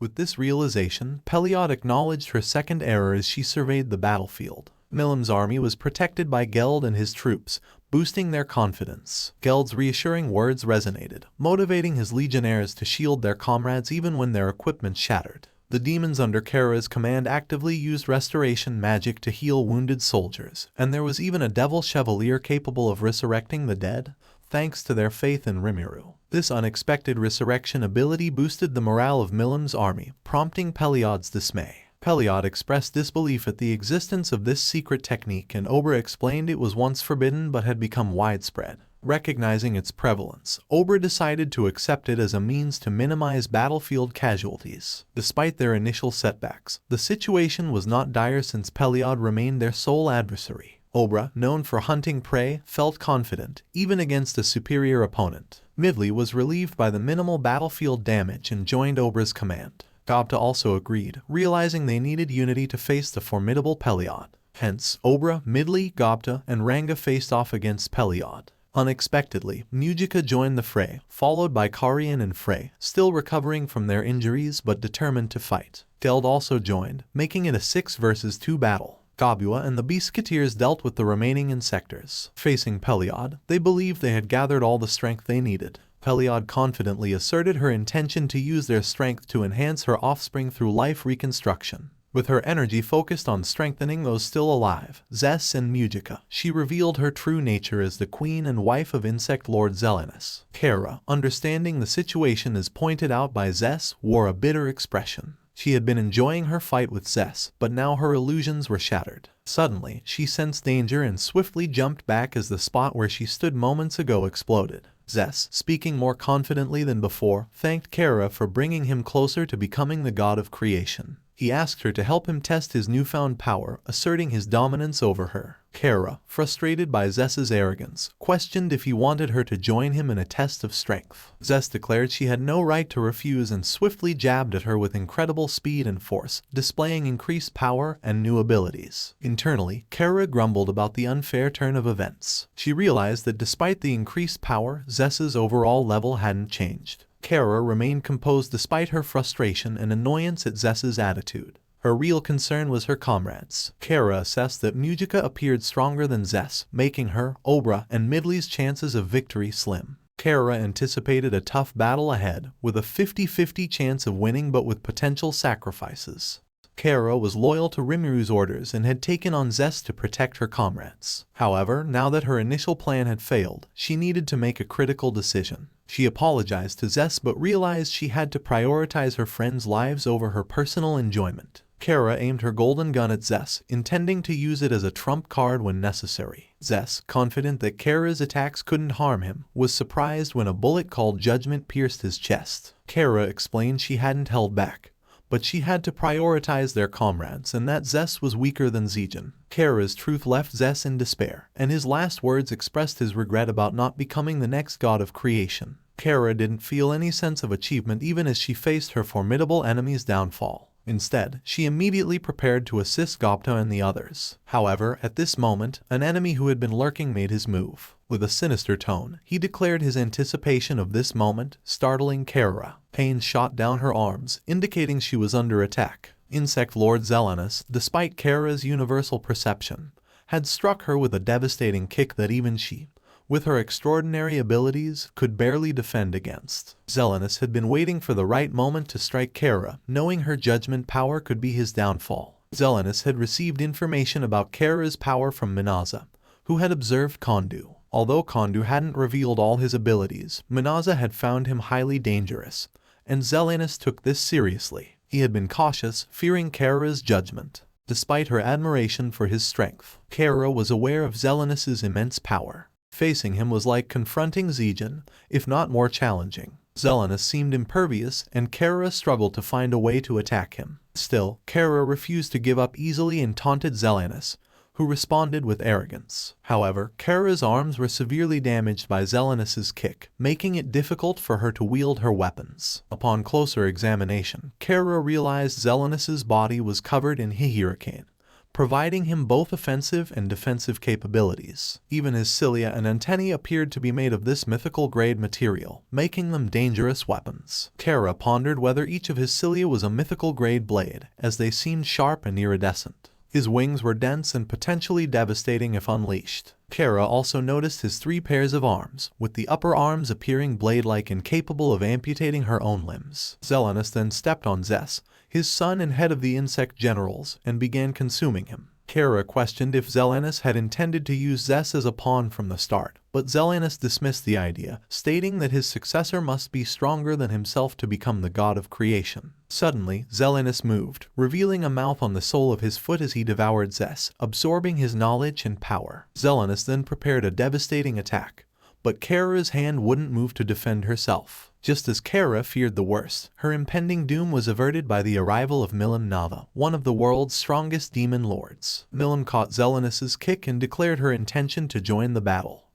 With this realization, Peliad acknowledged her second error as she surveyed the battlefield. Milim's army was protected by Geld and his troops, boosting their confidence. Geld's reassuring words resonated, motivating his legionnaires to shield their comrades even when their equipment shattered. The demons under Carrera's command actively used restoration magic to heal wounded soldiers, and there was even a devil chevalier capable of resurrecting the dead, thanks to their faith in Rimuru. This unexpected resurrection ability boosted the morale of Milim's army, prompting Peliad's dismay. Peliad expressed disbelief at the existence of this secret technique, and Obra explained it was once forbidden but had become widespread. Recognizing its prevalence, Obra decided to accept it as a means to minimize battlefield casualties. Despite their initial setbacks, the situation was not dire since Peliad remained their sole adversary. Obra, known for hunting prey, felt confident, even against a superior opponent. Milim was relieved by the minimal battlefield damage and joined Obra's command. Gobta also agreed, realizing they needed unity to face the formidable Peliad. Hence, Obra, Milim, Gobta, and Ranga faced off against Peliad. Unexpectedly, Mujica joined the fray, followed by Karian and Frey, still recovering from their injuries but determined to fight. Geld also joined, making it a 6 versus 2 battle. Gabua and the Beastketeers dealt with the remaining insectors. Facing Peliad, they believed they had gathered all the strength they needed. Peliad confidently asserted her intention to use their strength to enhance her offspring through life reconstruction. With her energy focused on strengthening those still alive, Zess and Mujica, she revealed her true nature as the queen and wife of Insect Lord Zelanus. Carrera, understanding the situation as pointed out by Zess, wore a bitter expression. She had been enjoying her fight with Zess, but now her illusions were shattered. Suddenly, she sensed danger and swiftly jumped back as the spot where she stood moments ago exploded. Zess, speaking more confidently than before, thanked Carrera for bringing him closer to becoming the god of creation. He asked her to help him test his newfound power, asserting his dominance over her. Carrera, frustrated by Zess's arrogance, questioned if he wanted her to join him in a test of strength. Zess declared she had no right to refuse and swiftly jabbed at her with incredible speed and force, displaying increased power and new abilities. Internally, Carrera grumbled about the unfair turn of events. She realized that despite the increased power, Zess's overall level hadn't changed. Carrera remained composed despite her frustration and annoyance at Zess's attitude. Her real concern was her comrades. Carrera assessed that Mujica appeared stronger than Zess, making her, Obra, and Milim's chances of victory slim. Carrera anticipated a tough battle ahead, with a 50-50 chance of winning but with potential sacrifices. Carrera was loyal to Rimuru's orders and had taken on Zess to protect her comrades. However, now that her initial plan had failed, she needed to make a critical decision. She apologized to Zess but realized she had to prioritize her friends' lives over her personal enjoyment. Carrera aimed her golden gun at Zess, intending to use it as a trump card when necessary. Zess, confident that Carrera's attacks couldn't harm him, was surprised when a bullet called Judgment pierced his chest. Carrera explained she hadn't held back, but she had to prioritize their comrades and that Zess was weaker than Zegan. Carrera's truth left Zess in despair, and his last words expressed his regret about not becoming the next god of creation. Carrera didn't feel any sense of achievement even as she faced her formidable enemy's downfall. Instead, she immediately prepared to assist Gobta and the others. However, at this moment, an enemy who had been lurking made his move. With a sinister tone, he declared his anticipation of this moment, startling Carrera. Pain shot down her arms, indicating she was under attack. Insect Lord Zelanus, despite Carrera's universal perception, had struck her with a devastating kick that even she, with her extraordinary abilities, could barely defend against. Zelanus had been waiting for the right moment to strike Carrera, knowing her judgment power could be his downfall. Zelanus had received information about Carrera's power from Minaza, who had observed Kondu. Although Kondu hadn't revealed all his abilities, Minaza had found him highly dangerous, and Zelanus took this seriously. He had been cautious, fearing Carrera's judgment. Despite her admiration for his strength, Carrera was aware of Zelanus's immense power. Facing him was like confronting Zegan, if not more challenging. Zelanus seemed impervious, and Carrera struggled to find a way to attack him. Still, Carrera refused to give up easily and taunted Zelanus, who responded with arrogance. However, Carrera's arms were severely damaged by Zelanus's kick, making it difficult for her to wield her weapons. Upon closer examination, Carrera realized Zelanus's body was covered in hurricane, providing him both offensive and defensive capabilities. Even his cilia and antennae appeared to be made of this mythical-grade material, making them dangerous weapons. Carrera pondered whether each of his cilia was a mythical-grade blade, as they seemed sharp and iridescent. His wings were dense and potentially devastating if unleashed. Carrera also noticed his 3 pairs of arms, with the upper arms appearing blade-like and capable of amputating her own limbs. Zelanus then stepped on Zess, his son and head of the insect generals, and began consuming him. Carrera questioned if Zelanus had intended to use Zess as a pawn from the start, but Zelanus dismissed the idea, stating that his successor must be stronger than himself to become the god of creation. Suddenly, Zelanus moved, revealing a mouth on the sole of his foot as he devoured Zess, absorbing his knowledge and power. Zelanus then prepared a devastating attack, but Carrera's hand wouldn't move to defend herself. Just as Carrera feared the worst, her impending doom was averted by the arrival of Milim, one of the world's strongest demon lords. Milim caught Zelanus's kick and declared her intention to join the battle.